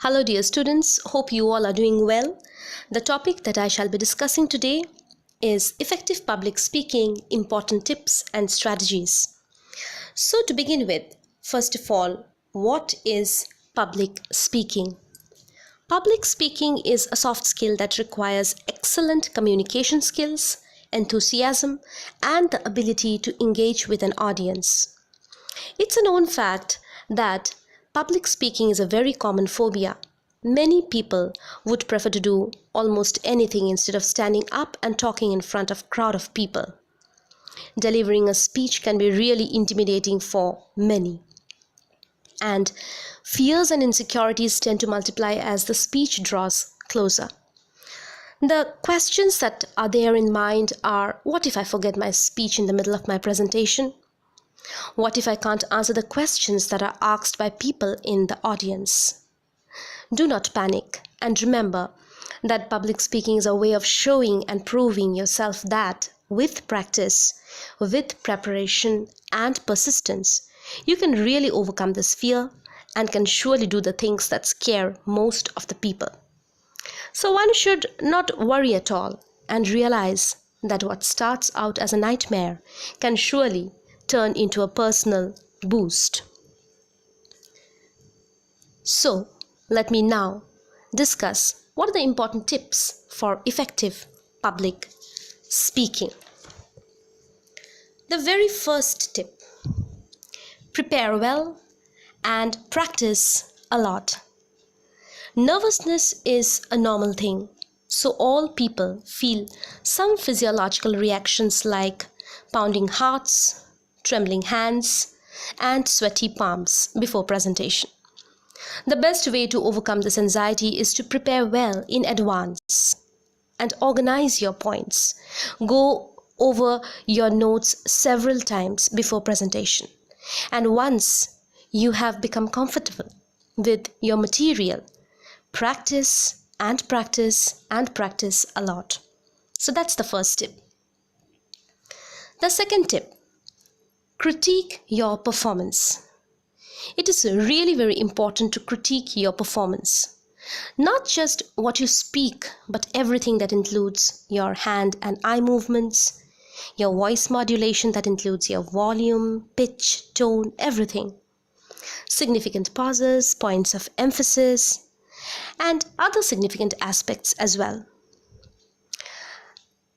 Hello dear students, hope you all are doing well. The topic that I shall be discussing today is effective public speaking, important tips and strategies. So to begin with, first of all, what is public speaking? Public speaking is a soft skill that requires excellent communication skills, enthusiasm, and the ability to engage with an audience. It's a known fact that public speaking is a very common phobia. Many people would prefer to do almost anything instead of standing up and talking in front of a crowd of people. Delivering a speech can be really intimidating for many. And fears and insecurities tend to multiply as the speech draws closer. The questions that are there in mind are, what if I forget my speech in the middle of my presentation? What if I can't answer the questions that are asked by people in the audience? Do not panic and remember that public speaking is a way of showing and proving yourself that with practice, with preparation and persistence, you can really overcome this fear and can surely do the things that scare most of the people. So one should not worry at all and realize that what starts out as a nightmare can surely turn into a personal boost. So, let me now discuss what are the important tips for effective public speaking. The very first tip: prepare well and practice a lot. Nervousness is a normal thing, so all people feel some physiological reactions like pounding hearts, trembling hands, and sweaty palms before presentation. The best way to overcome this anxiety is to prepare well in advance and organize your points. Go over your notes several times before presentation. And once you have become comfortable with your material, practice and practice and practice a lot. So that's the first tip. The second tip: critique your performance. It is really very important to critique your performance. Not just what you speak, but everything that includes your hand and eye movements, your voice modulation that includes your volume, pitch, tone, everything. Significant pauses, points of emphasis, and other significant aspects as well.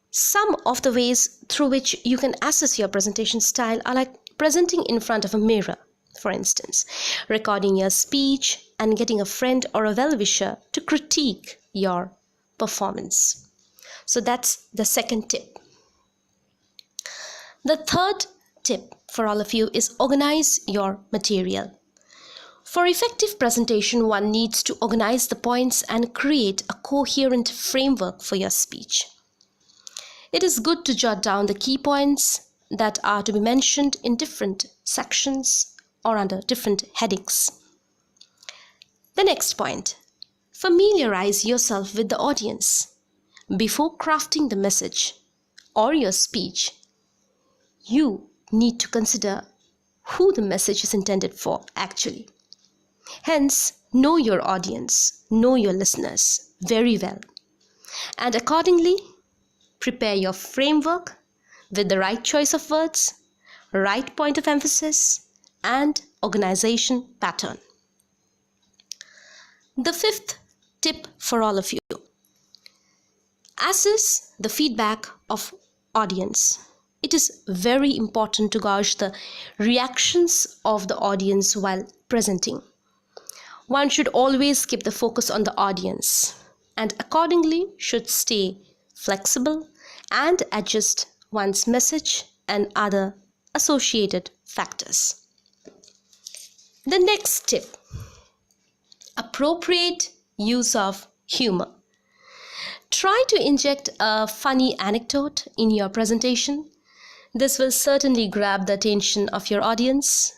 Some of the ways through which you can assess your presentation style are like presenting in front of a mirror, for instance, recording your speech and getting a friend or a well-wisher to critique your performance. So that's the second tip. The third tip for all of you is organize your material. For effective presentation, one needs to organize the points and create a coherent framework for your speech. It is good to jot down the key points that are to be mentioned in different sections or under different headings. The next point: familiarize yourself with the audience. Before crafting the message or your speech, you need to consider who the message is intended for actually. Hence, know your audience, know your listeners very well, and accordingly, prepare your framework with the right choice of words, right point of emphasis, and organization pattern. The fifth tip for all of you: assess the feedback of audience. It is very important to gauge the reactions of the audience while presenting. One should always keep the focus on the audience and accordingly should stay flexible and adjust one's message and other associated factors. The next tip: appropriate use of humor. Try to inject a funny anecdote in your presentation. This will certainly grab the attention of your audience,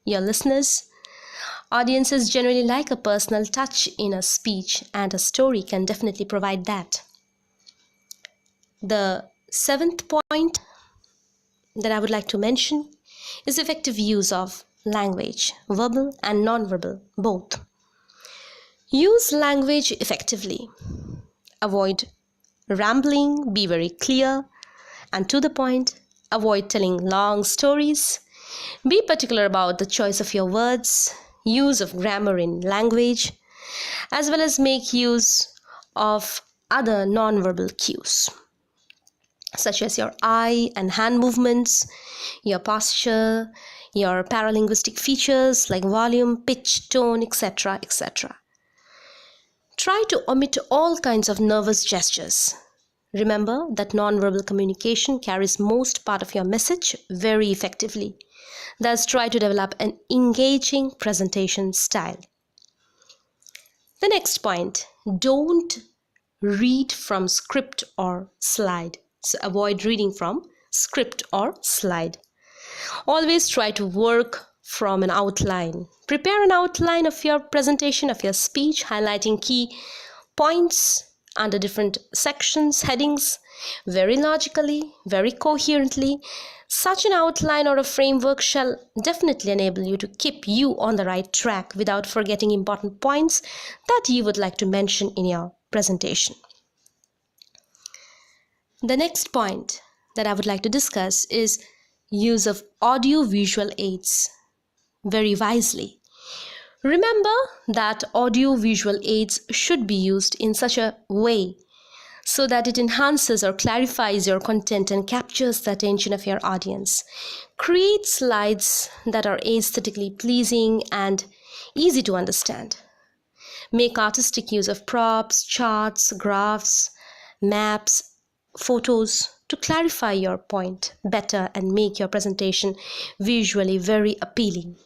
your listeners. Audiences generally like a personal touch in a speech, and a story can definitely provide that. The seventh point that I would like to mention is effective use of language, verbal and non-verbal, both. Use language effectively. Avoid rambling, be very clear and to the point. Avoid telling long stories. Be particular about the choice of your words, use of grammar in language, as well as make use of other non-verbal cues, such as your eye and hand movements, your posture, your paralinguistic features like volume, pitch, tone, etc., etc. Try to omit all kinds of nervous gestures. Remember that non-verbal communication carries most part of your message very effectively. Thus, try to develop an engaging presentation style. The next point, don't read from script or slide. So avoid reading from script or slide. Always try to work from an outline. Prepare an outline of your presentation, of your speech, highlighting key points under different sections, headings, very logically, very coherently. Such an outline or a framework shall definitely enable you to keep you on the right track without forgetting important points that you would like to mention in your presentation. The next point that I would like to discuss is use of audio-visual aids very wisely. Remember that audio-visual aids should be used in such a way so that it enhances or clarifies your content and captures the attention of your audience. Create slides that are aesthetically pleasing and easy to understand. Make artistic use of props, charts, graphs, maps, photos to clarify your point better and make your presentation visually very appealing.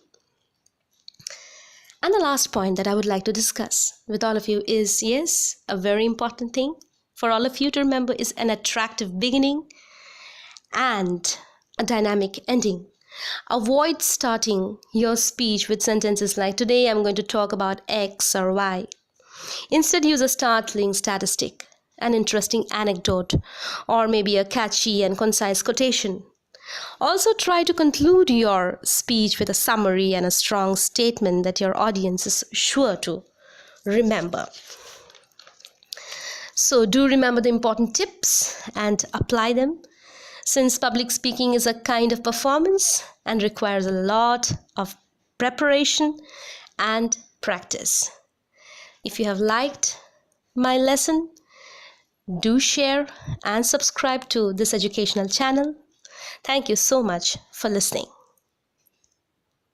And the last point that I would like to discuss with all of you is, yes, a very important thing for all of you to remember is an attractive beginning and a dynamic ending. Avoid starting your speech with sentences like, today I'm going to talk about X or Y. Instead, use a startling statistic, an interesting anecdote, or maybe a catchy and concise quotation. Also, try to conclude your speech with a summary and a strong statement that your audience is sure to remember. So, do remember the important tips and apply them, since public speaking is a kind of performance and requires a lot of preparation and practice. If you have liked my lesson, do share and subscribe to this educational channel. Thank you so much for listening.